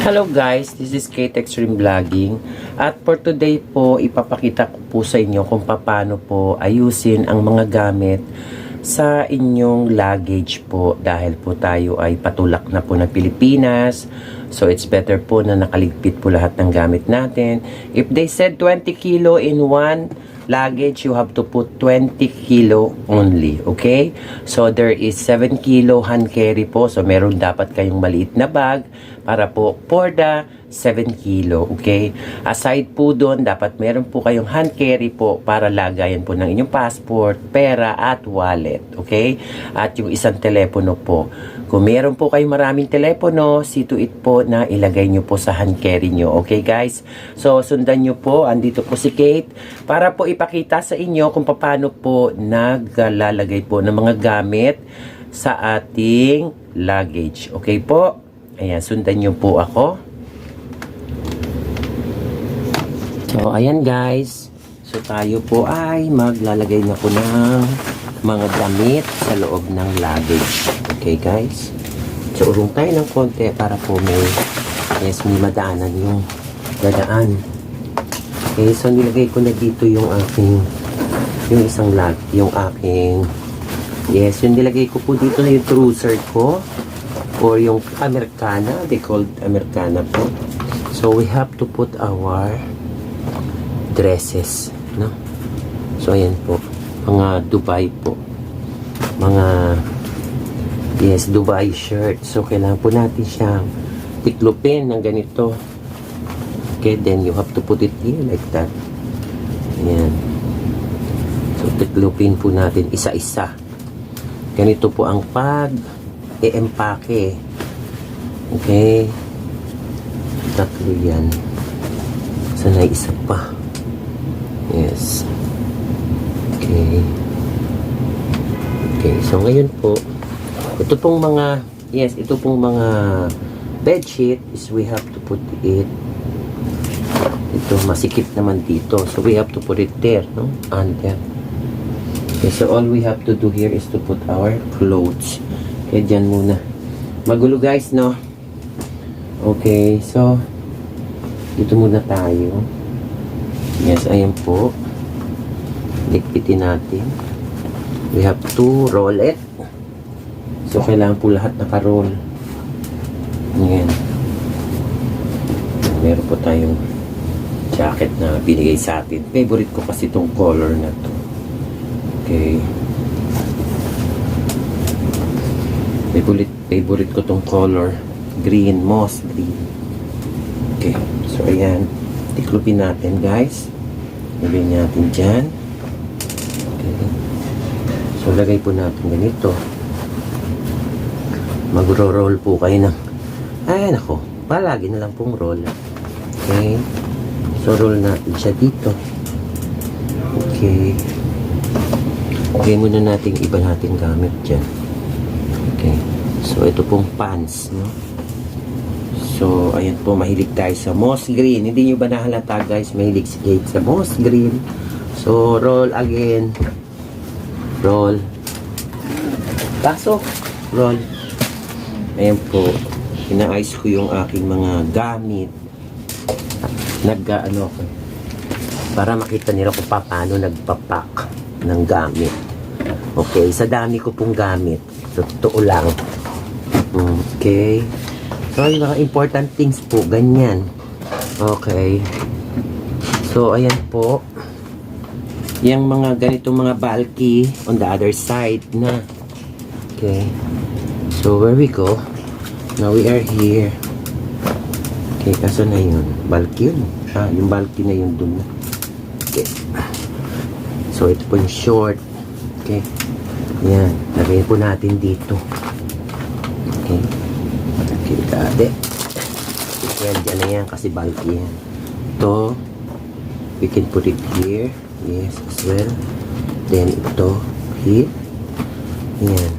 Hello guys, this is Kate Extreme Vlogging at for today po ipapakita ko po sa inyo kung paano po ayusin ang mga gamit sa inyong luggage po dahil po tayo ay patulak na po ng Pilipinas. So it's better po na nakaligpit po lahat ng gamit natin. If they said 20 kilo in one luggage, you have to put 20 kilo only, okay? So there is 7 kilo hand carry po. So meron dapat kayong maliit na bag para po for the 7 kilo, okay? Aside po doon, dapat meron po kayong hand carry po para lagayan po ng inyong passport, pera at wallet, okay? At yung isang telepono po. Kung meron po kayong maraming telepono, see to it po na ilagay nyo po sa hand carry nyo, okay guys? So sundan nyo po, andito po si Kate para po ipakita sa inyo kung paano po naglalagay po ng mga gamit sa ating luggage, okay po? Ayan, sundan nyo po ako. So, ayan guys. So, tayo po ay maglalagay na po ng mga damit sa loob ng luggage. Okay guys? So, urong tayo ng konti para po may madaanan yung dadaan. Okay, so nilagay ko na dito yung aking yung aking yung nilagay ko po dito na yung trouser ko or yung Americana, they called Americana po. So, we have to put our dresses, no? So, ayan po. Mga Dubai po. Mga, Dubai shirt. So, kailangan po natin siyang tiklupin ng ganito. Okay, then you have to put it here like that. Ayan. So, tiklupin po natin isa-isa. Ganito po ang pag-e-empake. Okay. Tatlo yan. Sana isa pa. Yes. Okay. Okay. So, ngayon po, ito pong mga, ito pong mga bedsheet is we have to put it, ito, masikip naman dito. So, we have to put it there, no? Under. Okay, so all we have to do here is to put our clothes. Okay, dyan muna. Magulo guys, no? Okay, so, dito muna tayo. Yes, ayan po. Ligpitin natin. We have to roll it. So, kailangan po lahat naka-roll. Ayan. Meron po tayong jacket na binigay sa atin. Favorite ko kasi itong color na to. Okay. Favorite ko itong color. Green, moss green. Okay. So, ayan. Tiklupin natin, guys. Lagay natin dyan. Okay. So, lagay po natin ganito. Magro-roll po kayo ng... Ayan ako. Palagi na lang pong roll. Okay. So, roll natin siya dito. Okay. Okay, muna natin iba natin gamit dyan. Okay. So, ito pong pants, no? So, ayan po, mahilig tayo sa moss green. Hindi nyo ba nahalata, guys? Mahilig si Kate sa moss green. So, roll again. Roll. Pasok. Roll. Ayan po. Inaayos ko yung aking mga gamit. Nag-ano ako. Para makita nila kung paano nagpapak ng gamit. Okay, sa dami ko pong gamit. So, totoo lang. Okay. So, yung mga important things po, ganyan. Okay. So, ayan po. Yung mga ganitong mga bulky on the other side na. Okay. So, where we go? Now, we are here. Okay, kaso na yun? Bulky yun. Yung bulky na yun dun. Okay. So, ito po yung short. Okay. Yan. Lagay po natin dito. Okay. Okay, ate. Yan, dyan na yan kasi bulky yan. Ito, we can put it here. Yes, as well. Then, ito, here. Yan.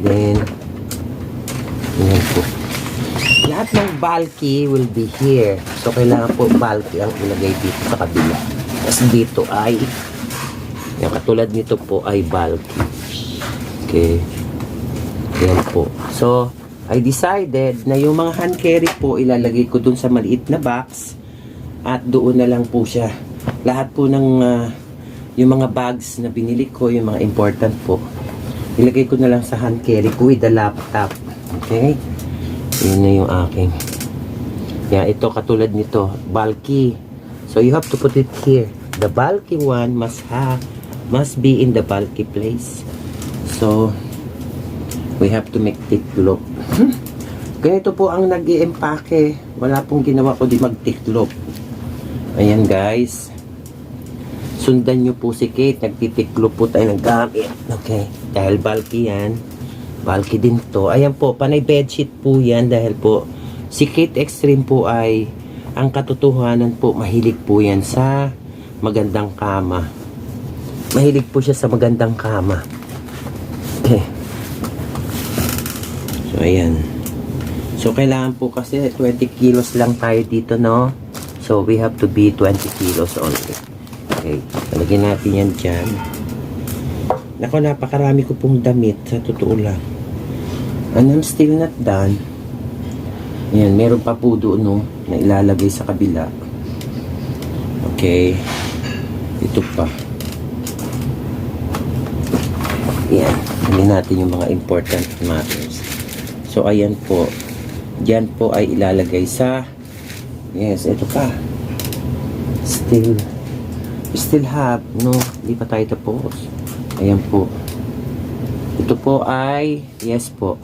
Then, yan po. Lahat ng bulky will be here. So, kailangan po bulky ang ilagay dito sa kabila. Tapos dito ay, yung katulad nito po ay bulky. Okay. Yan po. So, I decided na yung mga hand carry po ilalagay ko dun sa maliit na box at doon na lang po siya. Lahat po ng yung mga bags na binili ko, yung mga important po, ilagay ko na lang sa hand carry ko with the laptop. Okay? Yun na yung aking. Yeah, ito katulad nito, bulky. So you have to put it here. The bulky one must be in the bulky place. So we have to make tiklop. Ganito po ang nag-i-empake. Wala pong ginawa ko di magtiklop. Ayan guys. Sundan nyo po si Kate. Nagtitiklop po tayo ng gamit. Okay. Dahil bulky yan. Bulky din to. Ayan po. Panay bedsheet po yan. Dahil po si Kate Extreme po ay ang katotohanan po. Mahilig po yan sa magandang kama. Mahilig po siya sa magandang kama. Okay. So, ayan. So, kailangan po kasi 20 kilos lang tayo dito, no? So, we have to be 20 kilos only. Okay. Talagyan natin yan dyan. Nako, napakarami ko pong damit. Sa totoo lang. And I'm still not done. Ayan, meron pa po doon, no? Na ilalagay sa kabila. Okay. Ito pa. Ayan. Hindi natin yung mga important matters. So, ayan po. Diyan po ay ilalagay sa... Yes, ito pa. Still have. No, hindi pa tayo tapos. Ayan po. Ito po ay... Yes po.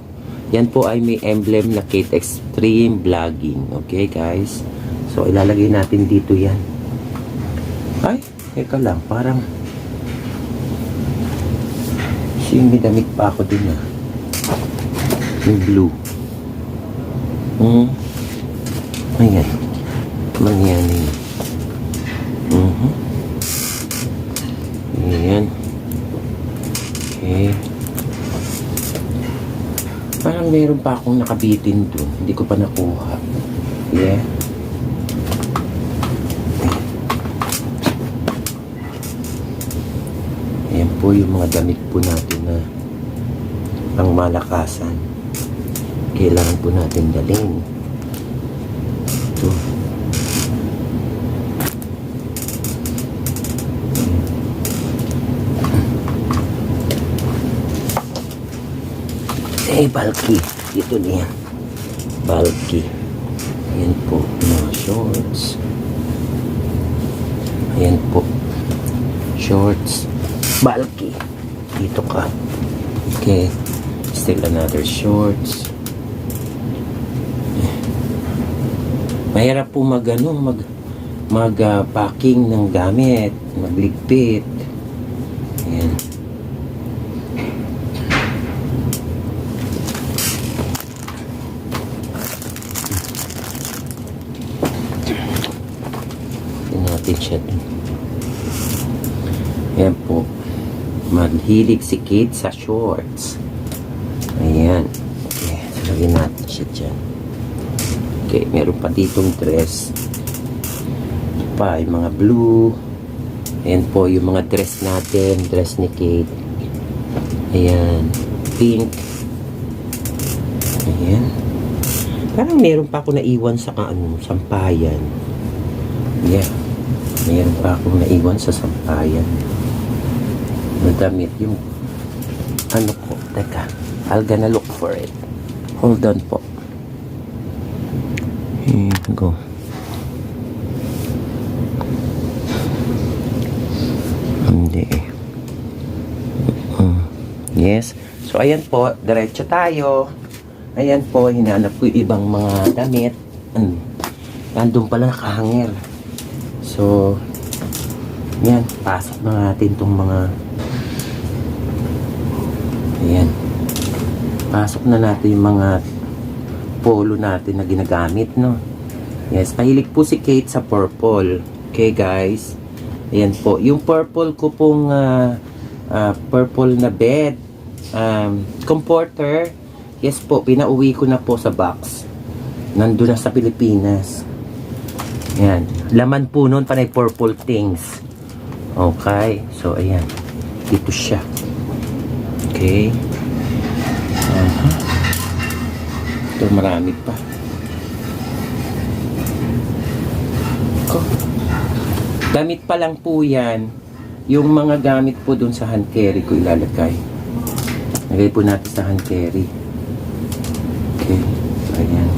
Yan po ay may emblem na Kate Extreme Vlogging. Okay, guys? So, ilalagay natin dito yan. Ay, teka lang. Parang... may damit pa ako din ah. Yung blue. Ayan. Mangyanin. Ayan. Okay. Parang meron pa akong nakabitin dun. Hindi ko pa nakuha. Yeah. Ayan po yung mga damit po natin na pang malakasan. Kailangan po natin dalhin. Ito. Bulky. Ito niya. Bulky. Ayan po. Mga shorts. Ayan po. Shorts. Bulky. Dito ka. Okay. Still another shorts. Mahirap po packing ng gamit. Magligpit. Ayan. Tignan natin siya dun. Ayan po. Maghilig si Kate sa shorts. Ayan. Okay. So, lagyan natin siya dyan. Okay. Meron pa ditong dress. Ito pa. Yung mga blue. Ayan po. Yung mga dress natin. Dress ni Kate. Ayan. Pink. Ayan. Parang meron pa ako naiwan sa sampayan. Yeah. Meron pa ako naiwan sa sampayan. Madamit yung ano ko. Teka, I'll gonna look for it. Hold on po. Here we go. Hindi. Yes. So, ayan po. Diretso tayo. Ayan po. Hinahanap ko yung ibang mga damit. Nandun pala nakahanger. So, yan. Pasok na natin itong mga ayan. Pasok na natin yung mga polo natin na ginagamit, no? Yes, mahilig po si Kate sa purple. Okay, guys? Ayan po. Yung purple ko pong purple na bed comforter. Yes po, pinauwi ko na po sa box. Nandun na sa Pilipinas. Ayan. Laman po nun panay purple things. Okay. So, ayan. Dito siya. Okay. Ito, marami pa. Ko. Damit pa lang po yan. Yung mga gamit po dun sa hand carry ko ilalagay. Lagay po natin sa hand carry. Okay. So, ayan.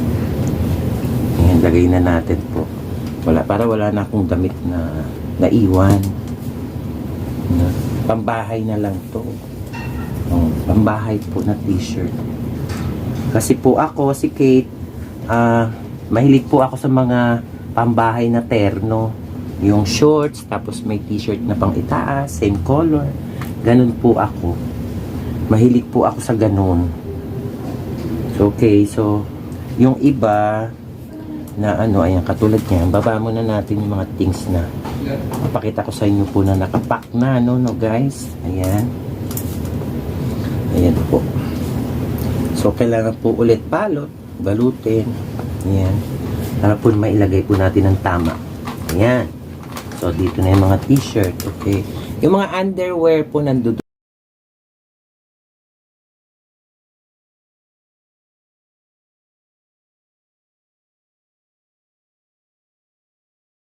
Ayan, lagay na natin po. Para wala na akong damit na naiwan. Pambahay na lang to. Oh, pambahay po na t-shirt. Kasi po ako, si Kate, mahilig po ako sa mga pambahay na terno. Yung shorts, tapos may t-shirt na pang itaas, same color. Ganun po ako. Mahilig po ako sa ganun. So, okay, so, yung iba na ayan, katulad niya, baba muna natin yung mga things na papakita ko sa inyo po na nakapack na, no, guys. Ayan. Ayan po. So, kailangan po ulit balutin. Ayan. Para po mailagay po natin ng tama. Ayan. So, dito na yung mga t-shirt. Okay. Yung mga underwear po nandun.